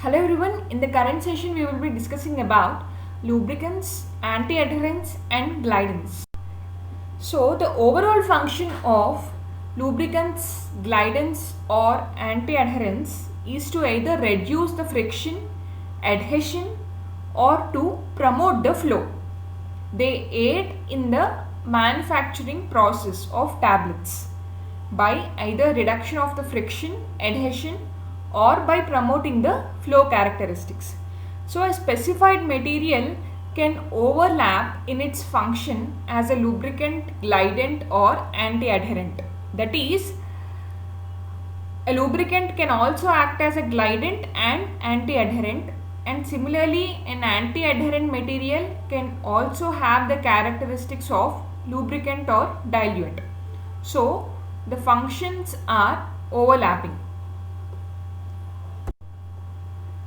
Hello everyone, in the current session we will be discussing about lubricants, anti-adherents and glidants. So the overall function of lubricants, glidants or anti-adherents is to either reduce the friction, adhesion or to promote the flow. They aid in the manufacturing process of tablets by either reduction of the friction, adhesion or by promoting the flow characteristics. So a specified material can overlap in its function as a lubricant, glidant or anti-adherent. That is, a lubricant can also act as a glidant and anti-adherent, and similarly an anti-adherent material can also have the characteristics of lubricant or diluent. So the functions are overlapping.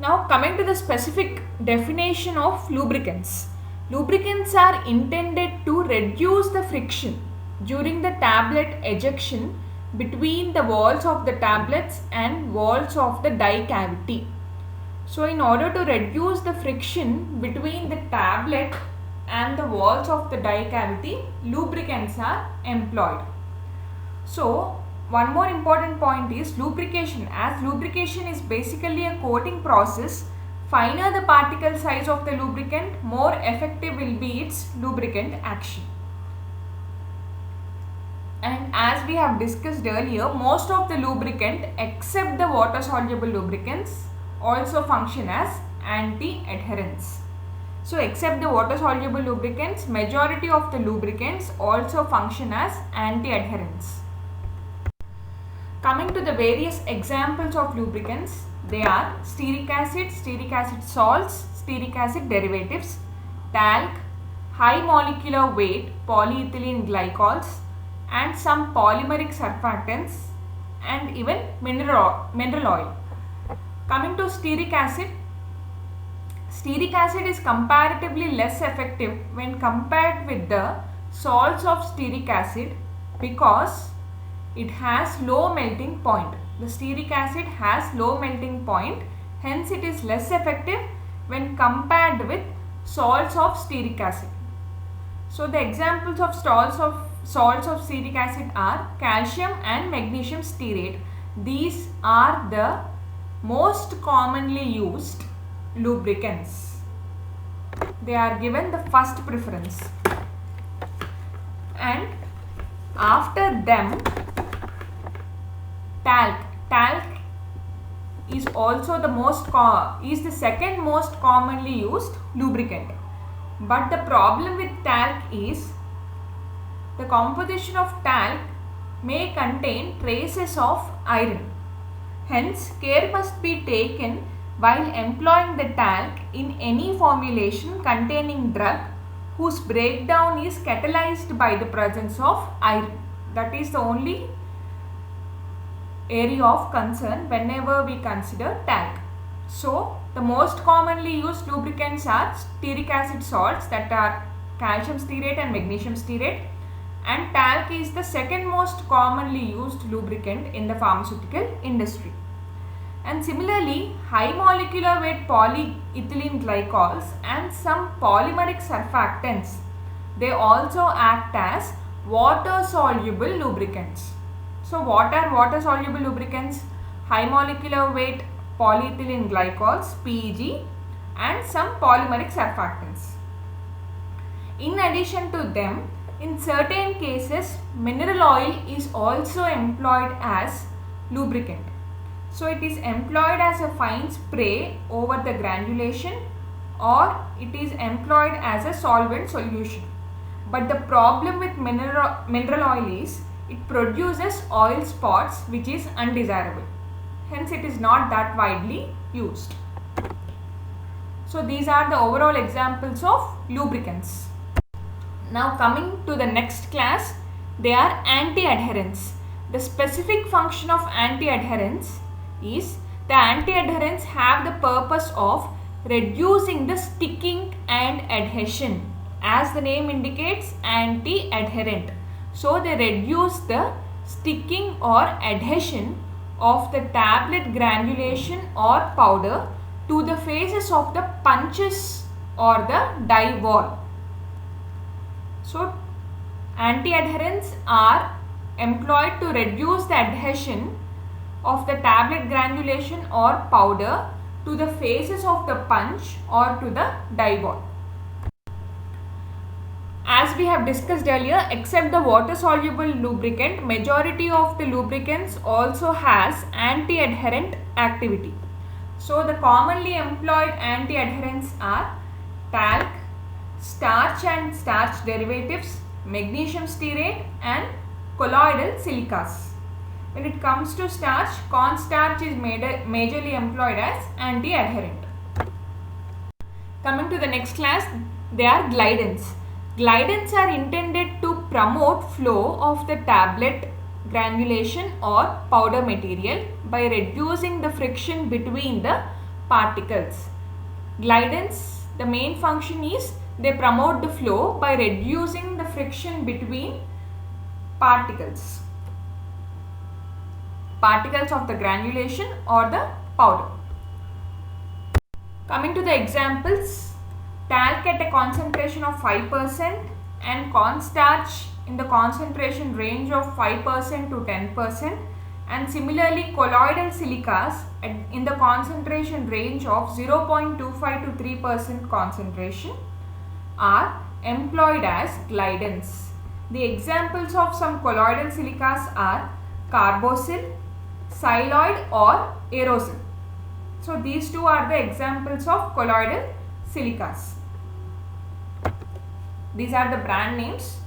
Now coming to the specific definition of lubricants. Lubricants are intended to reduce the friction during the tablet ejection between the walls of the tablets and walls of the die cavity. So in order to reduce the friction between the tablet and the walls of the die cavity, lubricants are employed. So one more important point is lubrication. As lubrication is basically a coating process, finer the particle size of the lubricant, more effective will be its lubricant action. And as we have discussed earlier, most of the lubricant except the water soluble lubricants also function as anti-adherents. So except the water soluble lubricants, majority of the lubricants also function as anti-adherents. Coming to the various examples of lubricants, they are stearic acid salts, stearic acid derivatives, talc, high molecular weight polyethylene glycols and some polymeric surfactants and even mineral oil. Coming to stearic acid is comparatively less effective when compared with the salts of stearic acid because it has low melting point. The stearic acid has low melting point, hence it is less effective when compared with salts of stearic acid. So the examples of salts of stearic acid are calcium and magnesium stearate. These are the most commonly used lubricants. They are given the first preference. And after them, talc is also the second most commonly used lubricant. But the problem with talc is the composition of talc may contain traces of iron. Hence, care must be taken while employing the talc in any formulation containing drug whose breakdown is catalyzed by the presence of iron. That is the only area of concern whenever we consider talc. So the most commonly used lubricants are stearic acid salts, that are calcium stearate and magnesium stearate, and talc is the second most commonly used lubricant in the pharmaceutical industry. And similarly, high molecular weight polyethylene glycols and some polymeric surfactants, they also act as water soluble lubricants. So what are water soluble lubricants? High molecular weight polyethylene glycols, PEG, and some polymeric surfactants. In addition to them, in certain cases, mineral oil is also employed as lubricant. So it is employed as a fine spray over the granulation or it is employed as a solvent solution. But the problem with mineral oil is it produces oil spots which is undesirable. Hence it is not that widely used. So these are the overall examples of lubricants. Now coming to the next class, they are anti-adherents. The specific function of anti-adherents is the anti-adherents have the purpose of reducing the sticking and adhesion. As the name indicates, anti-adherent. So they reduce the sticking or adhesion of the tablet granulation or powder to the faces of the punches or the die wall. So anti-adherents are employed to reduce the adhesion of the tablet granulation or powder to the faces of the punch or to the die wall. As we have discussed earlier, except the water soluble lubricant, majority of the lubricants also has anti-adherent activity. So the commonly employed anti-adherents are talc, starch and starch derivatives, magnesium stearate and colloidal silicas. When it comes to starch, cornstarch is majorly employed as anti-adherent. Coming to the next class, they are glidants. Glidants are intended to promote flow of the tablet granulation or powder material by reducing the friction between the particles. Glidants, the main function is they promote the flow by reducing the friction between particles of the granulation or the powder. Coming to the examples, talc at a concentration of 5% and cornstarch in the concentration range of 5% to 10%, and similarly colloidal silicas in the concentration range of 0.25 to 3% concentration are employed as glidants. The examples of some colloidal silicas are carboxyl, siloid or aerosol. So these two are the examples of colloidal silicas. These are the brand names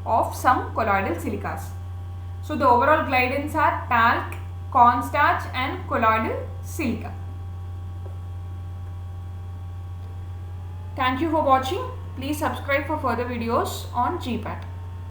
of some colloidal silicas. So the overall glidants are talc, cornstarch and colloidal silica. Thank you for watching. Please subscribe for further videos on GPAT.